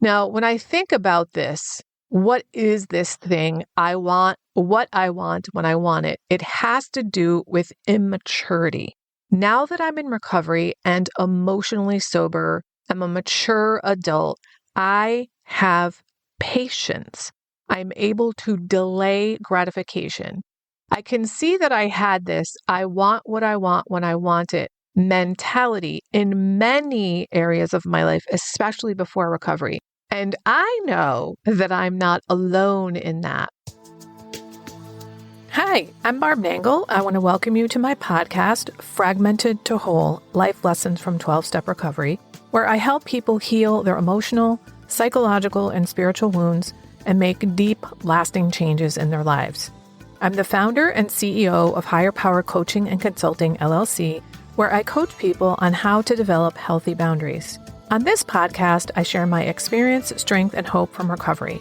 Now, when I think about this, what is this thing I want, what I want when I want it? It has to do with immaturity. Now that I'm in recovery and emotionally sober, I'm a mature adult, I have patience. I'm able to delay gratification. I can see that I had this I want what I want when I want it mentality in many areas of my life, especially before recovery. And I know that I'm not alone in that. Hi, I'm Barb Nangle. I want to welcome you to my podcast, Fragmented to Whole, Life Lessons from 12-Step Recovery, where I help people heal their emotional, psychological, and spiritual wounds and make deep, lasting changes in their lives. I'm the founder and CEO of Higher Power Coaching and Consulting, LLC, where I coach people on how to develop healthy boundaries. On this podcast, I share my experience, strength, and hope from recovery.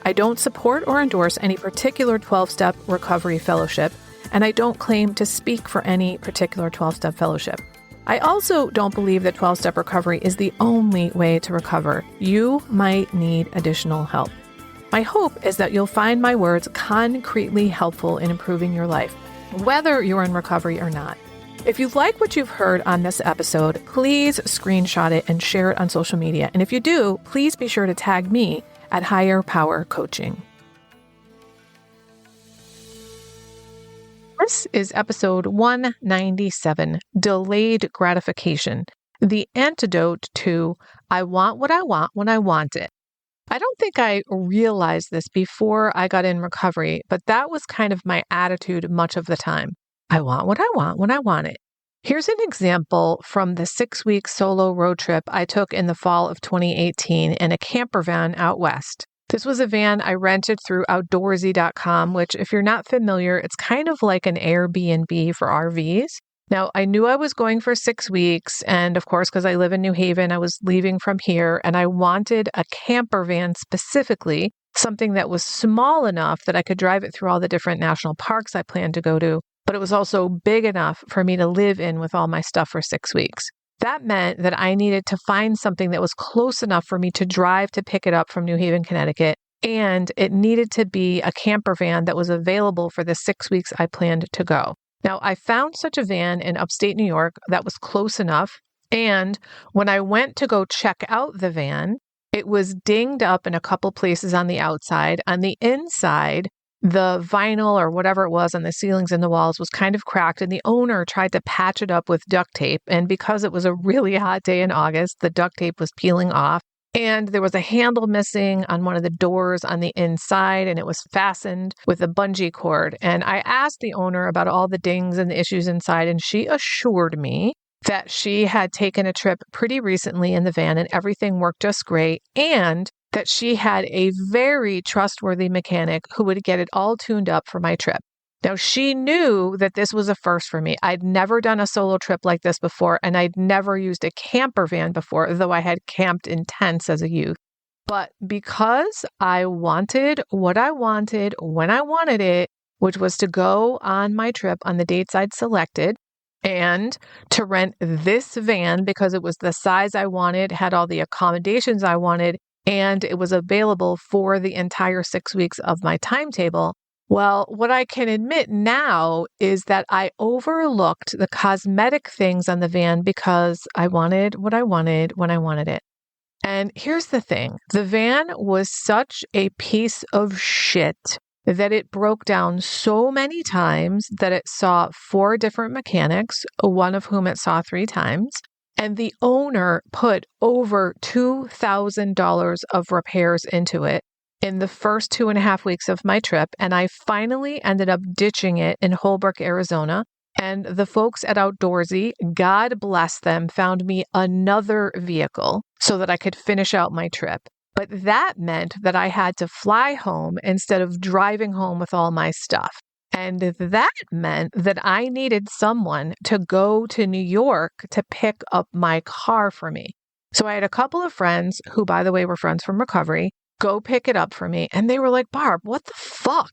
I don't support or endorse any particular 12-step recovery fellowship, and I don't claim to speak for any particular 12-step fellowship. I also don't believe that 12-step recovery is the only way to recover. You might need additional help. My hope is that you'll find my words concretely helpful in improving your life, whether you're in recovery or not. If you like what you've heard on this episode, please screenshot it and share it on social media. And if you do, please be sure to tag me at Higher Power Coaching. This is episode 197, Delayed Gratification, the antidote to I want what I want when I want it. I don't think I realized this before I got in recovery, but that was kind of my attitude much of the time. I want what I want when I want it. Here's an example from the 6-week solo road trip I took in the fall of 2018 in a camper van out west. This was a van I rented through outdoorsy.com, which if you're not familiar, it's kind of like an Airbnb for RVs. Now, I knew I was going for 6 weeks, and of course, because I live in New Haven, I was leaving from here, and I wanted a camper van specifically, something that was small enough that I could drive it through all the different national parks I planned to go to, but it was also big enough for me to live in with all my stuff for 6 weeks. That meant that I needed to find something that was close enough for me to drive to pick it up from New Haven, Connecticut, and it needed to be a camper van that was available for the 6 weeks I planned to go. Now, I found such a van in upstate New York that was close enough, and when I went to go check out the van, it was dinged up in a couple places on the outside. On the inside, the vinyl or whatever it was on the ceilings and the walls was kind of cracked, and the owner tried to patch it up with duct tape, and because it was a really hot day in August, the duct tape was peeling off. And there was a handle missing on one of the doors on the inside, and it was fastened with a bungee cord. And I asked the owner about all the dings and the issues inside, and she assured me that she had taken a trip pretty recently in the van and everything worked just great, and that she had a very trustworthy mechanic who would get it all tuned up for my trip. Now, she knew that this was a first for me. I'd never done a solo trip like this before, and I'd never used a camper van before, though I had camped in tents as a youth. But because I wanted what I wanted when I wanted it, which was to go on my trip on the dates I'd selected, and to rent this van because it was the size I wanted, had all the accommodations I wanted, and it was available for the entire 6 weeks of my timetable, well, what I can admit now is that I overlooked the cosmetic things on the van because I wanted what I wanted when I wanted it. And here's the thing. The van was such a piece of shit that it broke down so many times that it saw 4 different mechanics, one of whom it saw 3 times. And the owner put over $2,000 of repairs into it in the first 2.5 weeks of my trip, and I finally ended up ditching it in Holbrook, Arizona. And the folks at Outdoorsy, God bless them, found me another vehicle so that I could finish out my trip. But that meant that I had to fly home instead of driving home with all my stuff. And that meant that I needed someone to go to New York to pick up my car for me. So I had a couple of friends who, by the way, were friends from recovery, go pick it up for me. And they were like, Barb, what the fuck?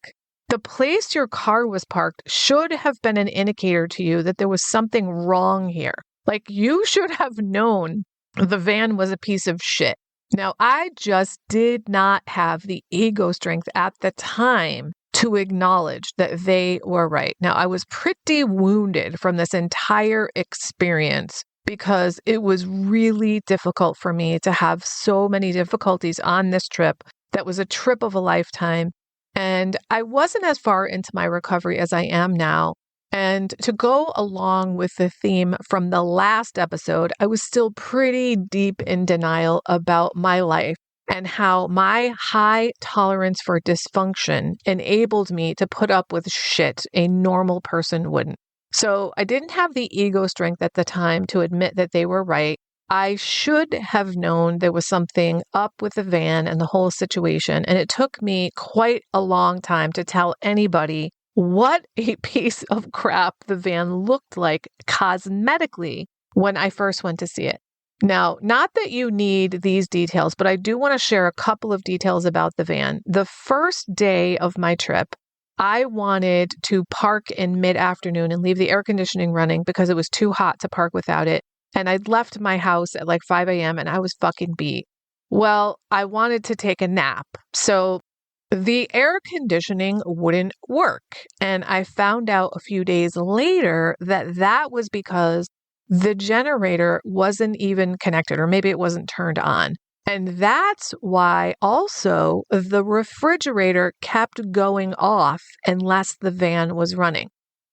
The place your car was parked should have been an indicator to you that there was something wrong here. Like, you should have known the van was a piece of shit. Now, I just did not have the ego strength at the time to acknowledge that they were right. Now, I was pretty wounded from this entire experience because it was really difficult for me to have so many difficulties on this trip. That was a trip of a lifetime. And I wasn't as far into my recovery as I am now. And to go along with the theme from the last episode, I was still pretty deep in denial about my life and how my high tolerance for dysfunction enabled me to put up with shit a normal person wouldn't. So I didn't have the ego strength at the time to admit that they were right. I should have known there was something up with the van and the whole situation. And it took me quite a long time to tell anybody what a piece of crap the van looked like cosmetically when I first went to see it. Now, not that you need these details, but I do want to share a couple of details about the van. The first day of my trip, I wanted to park in mid-afternoon and leave the air conditioning running because it was too hot to park without it. And I'd left my house at like 5 a.m. and I was fucking beat. Well, I wanted to take a nap. So the air conditioning wouldn't work. And I found out a few days later that that was because the generator wasn't even connected, or maybe it wasn't turned on. And that's why also the refrigerator kept going off unless the van was running.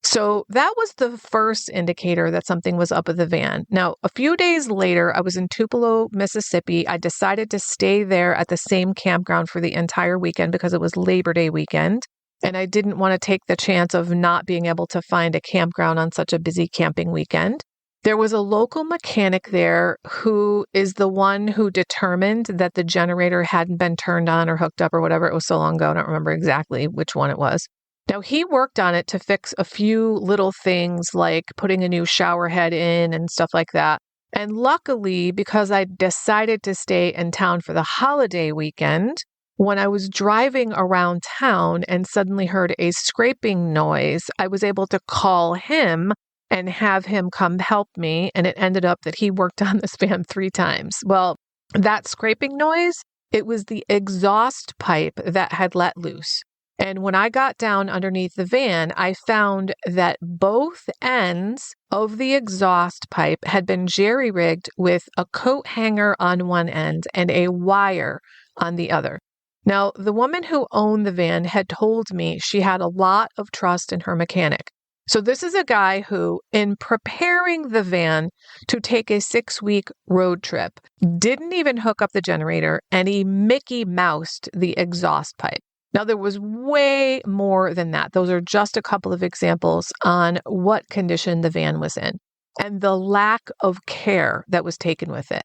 So that was the first indicator that something was up with the van. Now, a few days later, I was in Tupelo, Mississippi. I decided to stay there at the same campground for the entire weekend because it was Labor Day weekend. And I didn't want to take the chance of not being able to find a campground on such a busy camping weekend. There was a local mechanic there who is the one who determined that the generator hadn't been turned on or hooked up or whatever. It was so long ago, I don't remember exactly which one it was. Now, he worked on it to fix a few little things like putting a new shower head in and stuff like that. And luckily, because I decided to stay in town for the holiday weekend, when I was driving around town and suddenly heard a scraping noise, I was able to call him and have him come help me. And it ended up that he worked on this van 3 times. Well, that scraping noise, it was the exhaust pipe that had let loose. And when I got down underneath the van, I found that both ends of the exhaust pipe had been jerry-rigged with a coat hanger on one end and a wire on the other. Now, the woman who owned the van had told me she had a lot of trust in her mechanic. So this is a guy who, in preparing the van to take a 6-week road trip, didn't even hook up the generator, and he Mickey Moused the exhaust pipe. Now, there was way more than that. Those are just a couple of examples on what condition the van was in and the lack of care that was taken with it.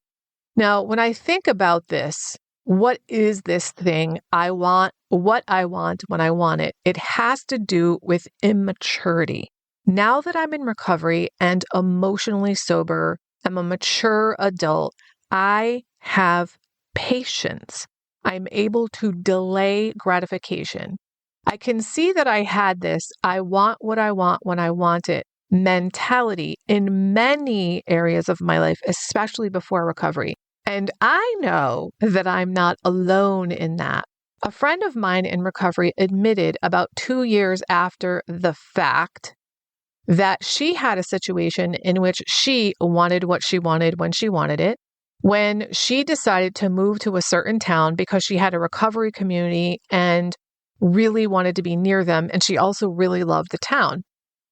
Now, when I think about this, what is this thing I want, what I want when I want it? It has to do with immaturity. Now that I'm in recovery and emotionally sober, I'm a mature adult, I have patience. I'm able to delay gratification. I can see that I had this I want what I want when I want it mentality in many areas of my life, especially before recovery. And I know that I'm not alone in that. A friend of mine in recovery admitted about 2 years after the fact that she had a situation in which she wanted what she wanted when she wanted it. When she decided to move to a certain town because she had a recovery community and really wanted to be near them, and she also really loved the town.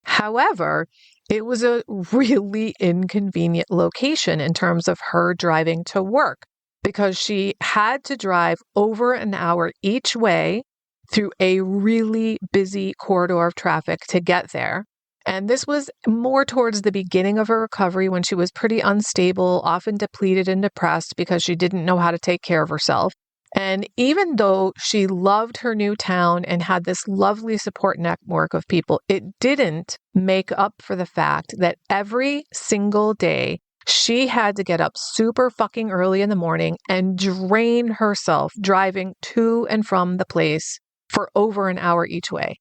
However, it was a really inconvenient location in terms of her driving to work because she had to drive over an hour each way through a really busy corridor of traffic to get there. And this was more towards the beginning of her recovery when she was pretty unstable, often depleted and depressed because she didn't know how to take care of herself. And even though she loved her new town and had this lovely support network of people, it didn't make up for the fact that every single day she had to get up super fucking early in the morning and drain herself driving to and from the place for over an hour each way.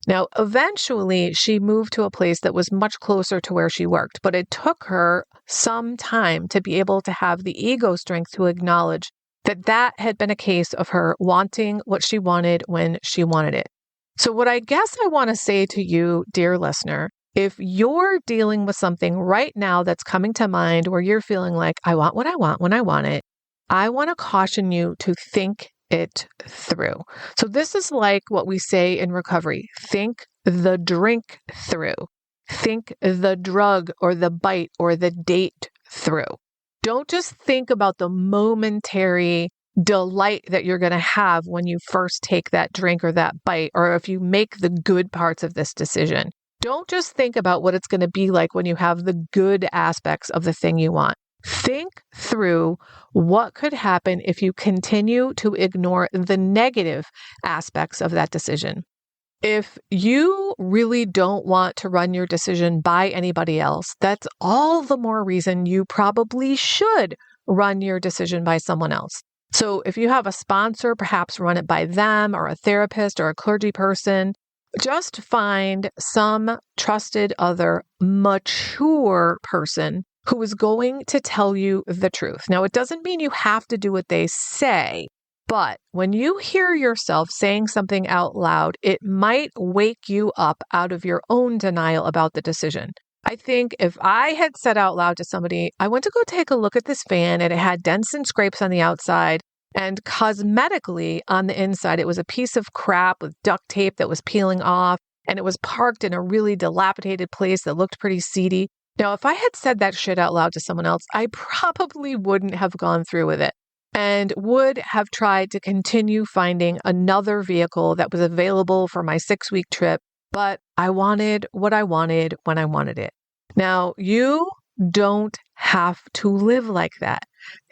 Now, eventually, she moved to a place that was much closer to where she worked, but it took her some time to be able to have the ego strength to acknowledge that had been a case of her wanting what she wanted when she wanted it. So what I guess I want to say to you, dear listener, if you're dealing with something right now that's coming to mind where you're feeling like, I want what I want when I want it, I want to caution you to think it through. So this is like what we say in recovery. Think the drink through. Think the drug or the bite or the date through. Don't just think about the momentary delight that you're going to have when you first take that drink or that bite, or if you make the good parts of this decision. Don't just think about what it's going to be like when you have the good aspects of the thing you want. Think through what could happen if you continue to ignore the negative aspects of that decision. If you really don't want to run your decision by anybody else, that's all the more reason you probably should run your decision by someone else. So if you have a sponsor, perhaps run it by them or a therapist or a clergy person. Just find some trusted other mature person who is going to tell you the truth. Now, it doesn't mean you have to do what they say, but when you hear yourself saying something out loud, it might wake you up out of your own denial about the decision. I think if I had said out loud to somebody, I went to go take a look at this fan and it had dents and scrapes on the outside, and cosmetically on the inside, it was a piece of crap with duct tape that was peeling off, and it was parked in a really dilapidated place that looked pretty seedy. Now, if I had said that shit out loud to someone else, I probably wouldn't have gone through with it and would have tried to continue finding another vehicle that was available for my 6-week trip, but I wanted what I wanted when I wanted it. Now, you don't have to live like that.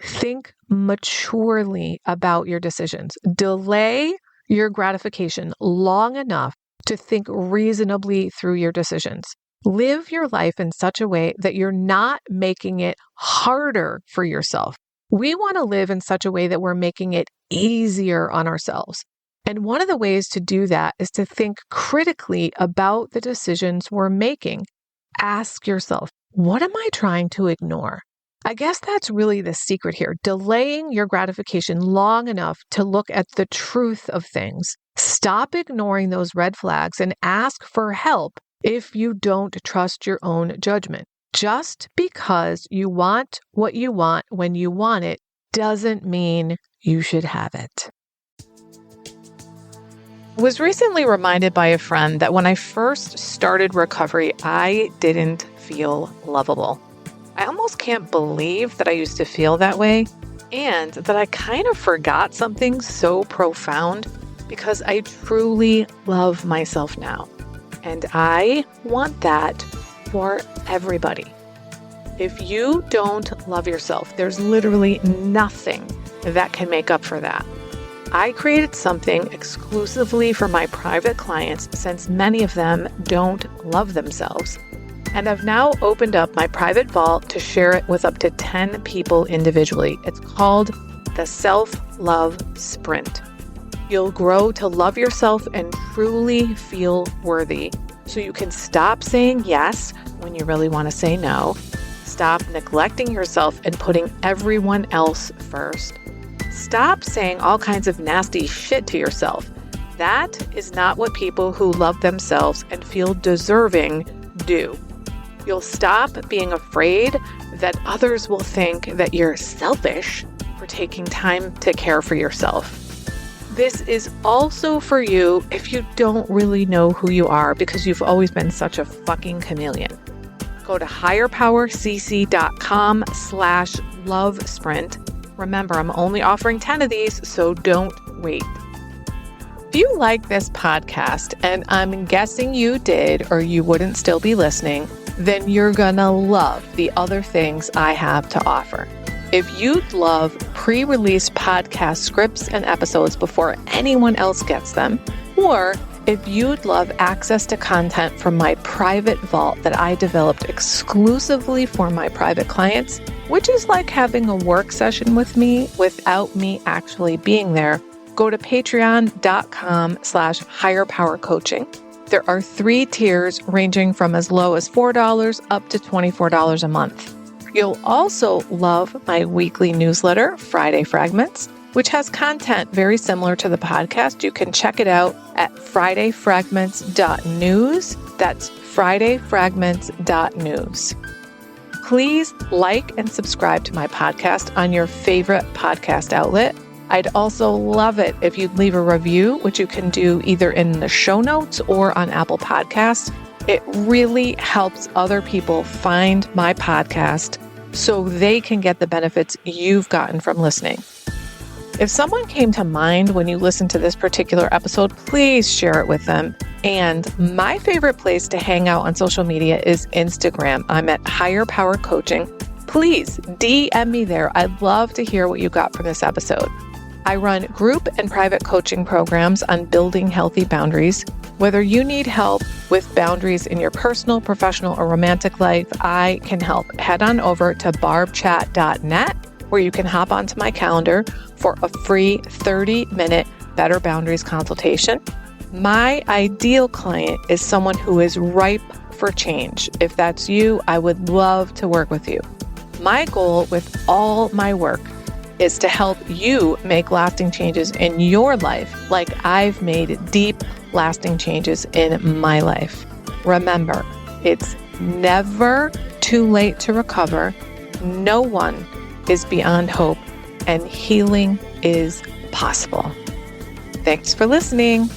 Think maturely about your decisions. Delay your gratification long enough to think reasonably through your decisions. Live your life in such a way that you're not making it harder for yourself. We want to live in such a way that we're making it easier on ourselves. And one of the ways to do that is to think critically about the decisions we're making. Ask yourself, what am I trying to ignore? I guess that's really the secret here. Delaying your gratification long enough to look at the truth of things. Stop ignoring those red flags and ask for help if you don't trust your own judgment. Just because you want what you want when you want it doesn't mean you should have it. I was recently reminded by a friend that when I first started recovery, I didn't feel lovable. I almost can't believe that I used to feel that way, and that I kind of forgot something so profound, because I truly love myself now. And I want that for everybody. If you don't love yourself, there's literally nothing that can make up for that. I created something exclusively for my private clients, since many of them don't love themselves. And I've now opened up my private vault to share it with up to 10 people individually. It's called the Self-Love Sprint. You'll grow to love yourself and truly feel worthy, so you can stop saying yes when you really want to say no. Stop neglecting yourself and putting everyone else first. Stop saying all kinds of nasty shit to yourself. That is not what people who love themselves and feel deserving do. You'll stop being afraid that others will think that you're selfish for taking time to care for yourself. This is also for you if you don't really know who you are because you've always been such a fucking chameleon. Go to higherpowercc.com/love sprint. Remember, I'm only offering 10 of these, so don't wait. If you like this podcast, and I'm guessing you did or you wouldn't still be listening, then you're gonna love the other things I have to offer. If you'd love pre-release podcast scripts and episodes before anyone else gets them, or if you'd love access to content from my private vault that I developed exclusively for my private clients, which is like having a work session with me without me actually being there, go to patreon.com/higherpowercoaching. There are 3 tiers ranging from as low as $4 up to $24 a month. You'll also love my weekly newsletter, Friday Fragments, which has content very similar to the podcast. You can check it out at fridayfragments.news. That's fridayfragments.news. Please like and subscribe to my podcast on your favorite podcast outlet. I'd also love it if you'd leave a review, which you can do either in the show notes or on Apple Podcasts. It really helps other people find my podcast so they can get the benefits you've gotten from listening. If someone came to mind when you listen to this particular episode, please share it with them. And my favorite place to hang out on social media is Instagram. I'm at Higher Power Coaching. Please DM me there. I'd love to hear what you got from this episode. I run group and private coaching programs on building healthy boundaries. Whether you need help with boundaries in your personal, professional, or romantic life, I can help. Head on over to barbchat.net, where you can hop onto my calendar for a free 30-minute Better Boundaries consultation. My ideal client is someone who is ripe for change. If that's you, I would love to work with you. My goal with all my work is to help you make lasting changes in your life like I've made deep, lasting changes in my life. Remember, it's never too late to recover. No one is beyond hope, and healing is possible. Thanks for listening.